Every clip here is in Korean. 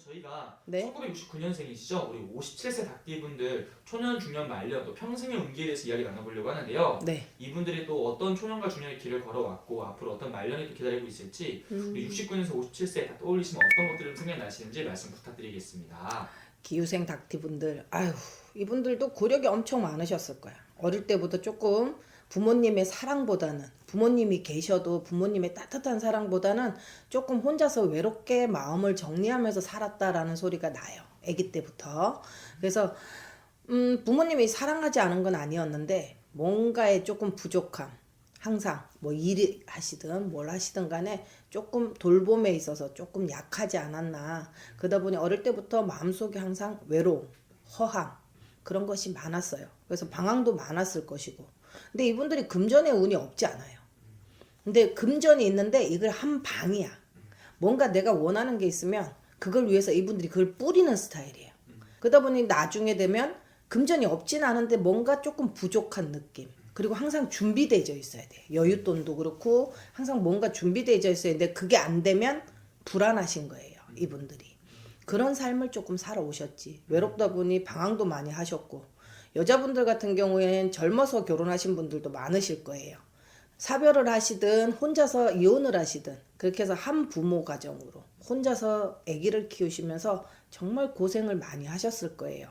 저희가 네. 1969년생이시죠? 우리 57세 닭띠분들 초년, 중년, 말년 또 평생의 운기에 대해서 이야기 나눠보려고 하는데요. 네. 이분들이 또 어떤 초년과 중년의 길을 걸어왔고 앞으로 어떤 말년이 또 기다리고 있을지 우리 69년에서 57세 다 떠올리시면 어떤 것들을 생각나시는지 말씀 부탁드리겠습니다. 기후생 닭띠분들, 아유, 이분들도 고력이 엄청 많으셨을 거야. 어릴 때부터 조금 부모님의 사랑보다는, 부모님이 계셔도 부모님의 따뜻한 사랑보다는 조금 혼자서 외롭게 마음을 정리하면서 살았다라는 소리가 나요. 아기 때부터. 그래서 부모님이 사랑하지 않은 건 아니었는데 뭔가에 조금 부족함, 항상 뭐 일 하시든 뭘 하시든 간에 조금 돌봄에 있어서 조금 약하지 않았나. 그러다 보니 어릴 때부터 마음속에 항상 외로움, 허함 그런 것이 많았어요. 그래서 방황도 많았을 것이고. 근데 이분들이 금전의 운이 없지 않아요. 근데 금전이 있는데 이걸 한 방이야. 뭔가 내가 원하는 게 있으면 그걸 위해서 이분들이 그걸 뿌리는 스타일이에요. 그러다 보니 나중에 되면 금전이 없진 않은데 뭔가 조금 부족한 느낌. 그리고 항상 준비되어 있어야 돼. 여윳돈도 그렇고 항상 뭔가 준비되어 있어야 되는데 그게 안 되면 불안하신 거예요. 이분들이. 그런 삶을 조금 살아오셨지. 외롭다 보니 방황도 많이 하셨고 여자분들 같은 경우에는 젊어서 결혼하신 분들도 많으실 거예요. 사별을 하시든 혼자서 이혼을 하시든 그렇게 해서 한 부모 가정으로 혼자서 아기를 키우시면서 정말 고생을 많이 하셨을 거예요.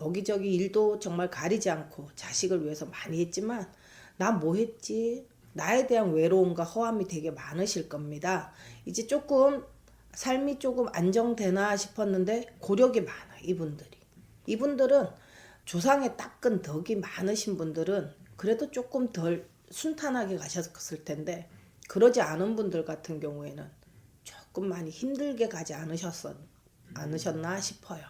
여기저기 일도 정말 가리지 않고 자식을 위해서 많이 했지만 나 뭐 했지? 나에 대한 외로움과 허함이 되게 많으실 겁니다. 이제 조금 삶이 조금 안정되나 싶었는데 고력이 많아 이분들이. 이분들은 조상에 닦은 덕이 많으신 분들은 그래도 조금 덜 순탄하게 가셨을 텐데 그러지 않은 분들 같은 경우에는 조금 많이 힘들게 가지 않으셨나 싶어요.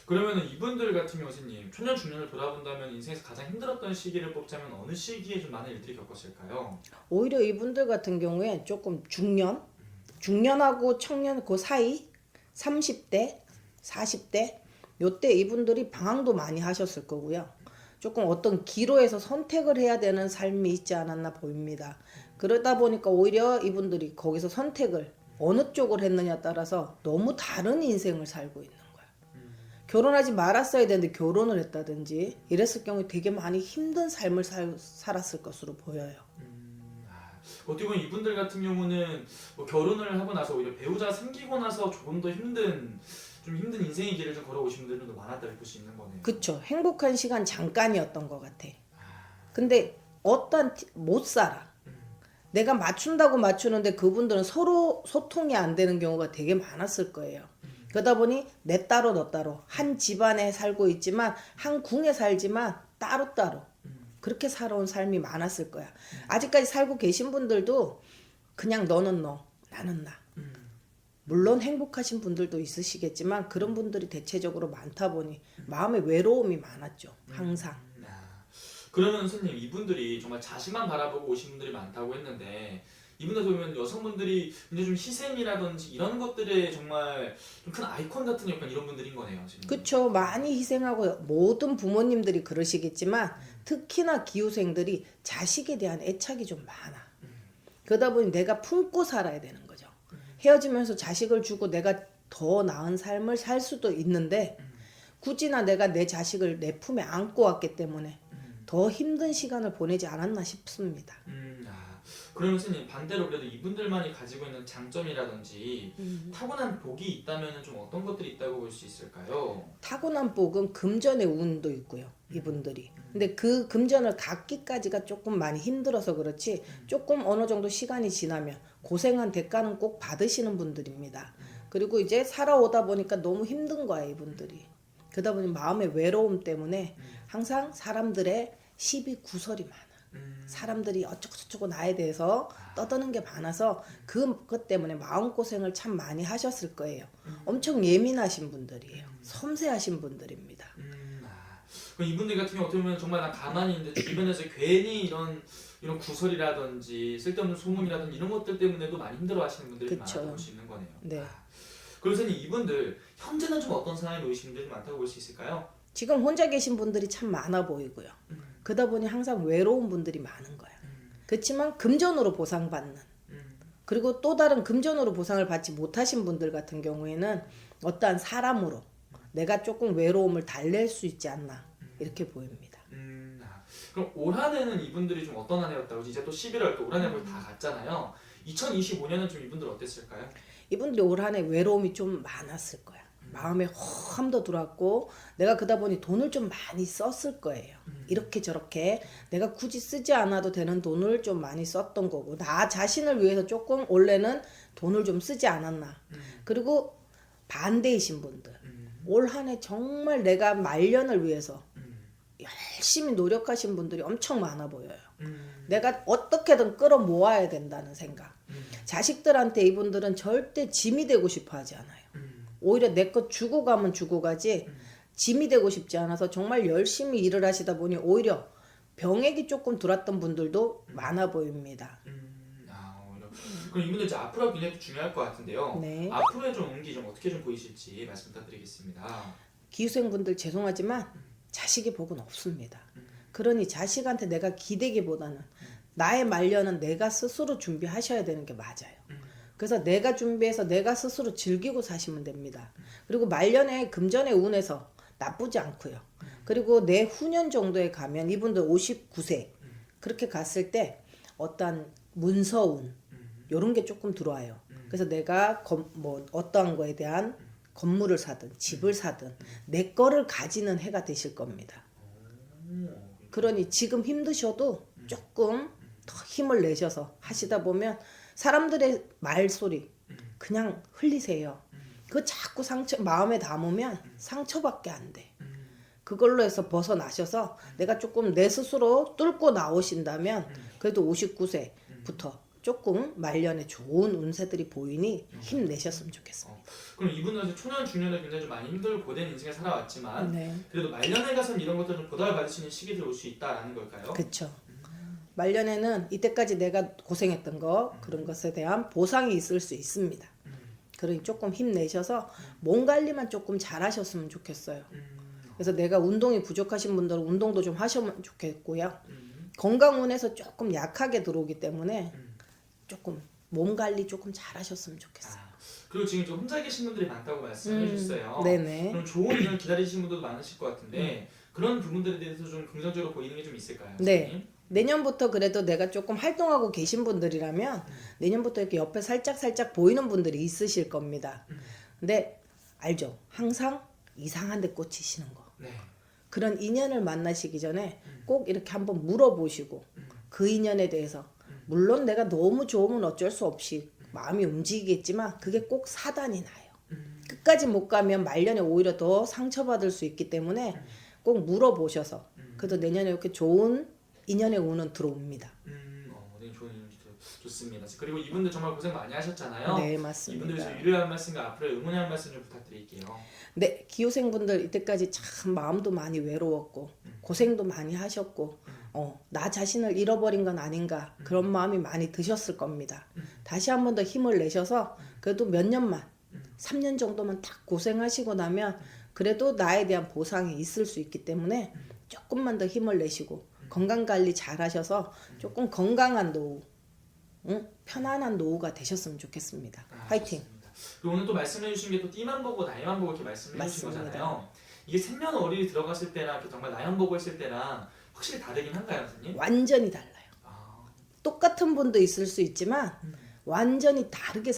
그러면은 이분들 같은 경우 선생님 초년, 중년을 돌아본다면 인생에서 가장 힘들었던 시기를 뽑자면 어느 시기에 좀 많은 일들이 겪었을까요? 오히려 이분들 같은 경우에 조금 중년하고 청년 그 사이 30대, 40대 요때 이분들이 방황도 많이 하셨을 거고요. 조금 어떤 기로에서 선택을 해야 되는 삶이 있지 않았나 보입니다. 그러다 보니까 오히려 이분들이 거기서 선택을 어느 쪽을 했느냐에 따라서 너무 다른 인생을 살고 있는 거야. 결혼하지 말았어야 되는데 결혼을 했다든지 이랬을 경우에 되게 많이 힘든 삶을 살았을 것으로 보여요. 어떻게 보면 이분들 같은 경우는 뭐 결혼을 하고 나서 오히려 배우자 생기고 나서 조금 더 힘든 인생의 길을 좀 걸어오신 분들도 많았다고 볼 수 있는 거네요. 그쵸. 행복한 시간 잠깐이었던 것 같아. 근데 못 살아. 내가 맞춘다고 맞추는데 그분들은 서로 소통이 안 되는 경우가 되게 많았을 거예요. 그러다 보니 내 따로 너 따로 한 집안에 살고 있지만 한 궁에 살지만 따로따로 그렇게 살아온 삶이 많았을 거야. 아직까지 살고 계신 분들도 그냥 너는 너 나는 나. 물론 행복하신 분들도 있으시겠지만 그런 분들이 대체적으로 많다 보니 마음에 외로움이 많았죠. 항상. 그러면 선생님 이분들이 정말 자신만 바라보고 오신 분들이 많다고 했는데 이분들 보면 여성분들이 이제 좀 희생이라든지 이런 것들에 정말 좀 큰 아이콘 같은 약간 이런 분들인 거네요. 지금. 그쵸. 많이 희생하고 모든 부모님들이 그러시겠지만 특히나 기후생들이 자식에 대한 애착이 좀 많아. 그러다 보니 내가 품고 살아야 되는 거죠. 헤어지면서 자식을 주고 내가 더 나은 삶을 살 수도 있는데 굳이나 내가 내 자식을 내 품에 안고 왔기 때문에 더 힘든 시간을 보내지 않았나 싶습니다. 그러면 선생님 반대로 그래도 이분들만이 가지고 있는 장점이라든지 타고난 복이 있다면 좀 어떤 것들이 있다고 볼 수 있을까요? 타고난 복은 금전의 운도 있고요. 이분들이. 근데 그 금전을 갖기까지가 조금 많이 힘들어서 그렇지 조금 어느 정도 시간이 지나면 고생한 대가는 꼭 받으시는 분들입니다. 그리고 이제 살아오다 보니까 너무 힘든 거야 이분들이. 그러다 보니 마음의 외로움 때문에 항상 사람들의 시비 구설이 많아. 사람들이 어쩌고저쩌고 나에 대해서 떠드는 게 많아서 그것 때문에 마음고생을 참 많이 하셨을 거예요. 엄청 예민하신 분들이에요. 섬세하신 분들입니다. 그럼 이분들 같은 경우 어떻게 보면 정말 난 가만히 있는데 주변에서 괜히 이런 구설이라든지 쓸데없는 소문이라든지 이런 것들 때문에도 많이 힘들어하시는 분들이 많다고 볼 수 있는 거네요. 네. 그래서 이분들 현재는 좀 어떤 상황에 놓이신 분들이 많다고 볼 수 있을까요? 지금 혼자 계신 분들이 참 많아 보이고요. 그러다 보니 항상 외로운 분들이 많은 거야. 그렇지만 금전으로 보상받는 그리고 또 다른 금전으로 보상을 받지 못하신 분들 같은 경우에는 어떠한 사람으로 내가 조금 외로움을 달랠 수 있지 않나 이렇게 보입니다. 그럼 올 한해는 이분들이 좀 어떤 한 해였다고? 이제 또 11월 또 올 한해 거의 다 갔잖아요. 2025년은 좀 이분들 어땠을까요? 이분들이 올 한해 외로움이 좀 많았을 거야. 마음에 허함도 들어왔고 내가 그러다 보니 돈을 좀 많이 썼을 거예요. 이렇게 저렇게 내가 굳이 쓰지 않아도 되는 돈을 좀 많이 썼던 거고 나 자신을 위해서 조금 원래는 돈을 좀 쓰지 않았나. 그리고 반대이신 분들 올 한해 정말 내가 말년을 위해서 열심히 노력하신 분들이 엄청 많아 보여요. 내가 어떻게든 끌어모아야 된다는 생각. 자식들한테 이분들은 절대 짐이 되고 싶어 하지 않아요. 오히려 내 것 주고 가면 주고 가지 짐이 되고 싶지 않아서 정말 열심히 일을 하시다 보니 오히려 병액이 조금 들어왔던 분들도 많아 보입니다. 그럼 이분들 이제 앞으로 굉장히 중요할 것 같은데요. 네. 앞으로의 좀 운기 좀 어떻게 좀 보이실지 말씀 부탁드리겠습니다. 기후생분들 죄송하지만 자식의 복은 없습니다. 그러니 자식한테 내가 기대기보다는 나의 말년은 내가 스스로 준비하셔야 되는 게 맞아요. 그래서 내가 준비해서 내가 스스로 즐기고 사시면 됩니다. 그리고 말년에 금전의 운에서 나쁘지 않고요. 그리고 내후년 정도에 가면 이분들 59세 그렇게 갔을 때 어떤 문서운 이런 게 조금 들어와요. 그래서 내가 뭐 어떠한 거에 대한 건물을 사든 집을 사든 내 거를 가지는 해가 되실 겁니다. 그러니 지금 힘드셔도 조금 더 힘을 내셔서 하시다 보면 사람들의 말소리 그냥 흘리세요. 그 자꾸 마음에 담으면 상처밖에 안 돼. 그걸로 해서 벗어나셔서 내가 조금 내 스스로 뚫고 나오신다면 그래도 59세부터 조금 말년에 좋은 운세들이 보이니 힘내셨으면 좋겠습니다. 그럼 이분은 초년 중년에 굉장히 좀 많이 힘들고 고된 인생을 살아왔지만 네. 그래도 말년에 가서는 이런 것들을 좀 보답을 받을 수 있는 시기들이 올 수 있다라는 걸까요? 그렇죠. 말년에는 이때까지 내가 고생했던 거 그런 것에 대한 보상이 있을 수 있습니다. 그러니 조금 힘내셔서 몸 관리만 조금 잘하셨으면 좋겠어요. 그래서 내가 운동이 부족하신 분들은 운동도 좀 하시면 좋겠고요. 건강운에서 조금 약하게 들어오기 때문에 조금 몸 관리 조금 잘하셨으면 좋겠어요. 그리고 지금 좀 혼자 계신 분들이 많다고 말씀해 주셨어요. 네네. 그럼 좋은 인연을 기다리시는 분들도 많으실 것 같은데 그런 부분들에 대해서 좀 긍정적으로 보이는 게 좀 있을까요? 네. 선생님? 내년부터 그래도 내가 조금 활동하고 계신 분들이라면 내년부터 이렇게 옆에 살짝 보이는 분들이 있으실 겁니다. 근데 알죠? 항상 이상한 데 꽂히시는 거. 네. 그런 인연을 만나시기 전에 꼭 이렇게 한번 물어보시고 그 인연에 대해서 물론 내가 너무 좋으면 어쩔 수 없이 마음이 움직이겠지만 그게 꼭 사단이 나요. 끝까지 못 가면 말년에 오히려 더 상처받을 수 있기 때문에 꼭 물어보셔서 그래도 내년에 이렇게 좋은 인연의 운은 들어옵니다. 네, 좋은 인연 좋습니다. 그리고 이분들 정말 고생 많이 하셨잖아요. 네, 맞습니다. 이분들 위해서 위로한 말씀과 앞으로 응원의 한 말씀 좀 부탁드릴게요. 네, 기호생분들 이때까지 참 마음도 많이 외로웠고 고생도 많이 하셨고 나 자신을 잃어버린 건 아닌가 그런 마음이 많이 드셨을 겁니다. 다시 한 번 더 힘을 내셔서 그래도 몇 년만 3년 정도만 딱 고생하시고 나면 그래도 나에 대한 보상이 있을 수 있기 때문에 조금만 더 힘을 내시고 건강관리 잘 하셔서 조금 건강한 노후 편안한 노후가 되셨으면 좋겠습니다. 화이팅! 그리고 오늘 또 말씀해 주신 게 또 띠만 보고 나이만 보고 이렇게 말씀해 주신 거잖아요. 이게 생년월일이 들어갔을 때랑 이렇게 정말 나이만 보고 했을 때랑 확실히 다르긴 한가요, 선생님? 완전히 달라요. 똑같은 분도 있을 수 있지만 완전히 다르게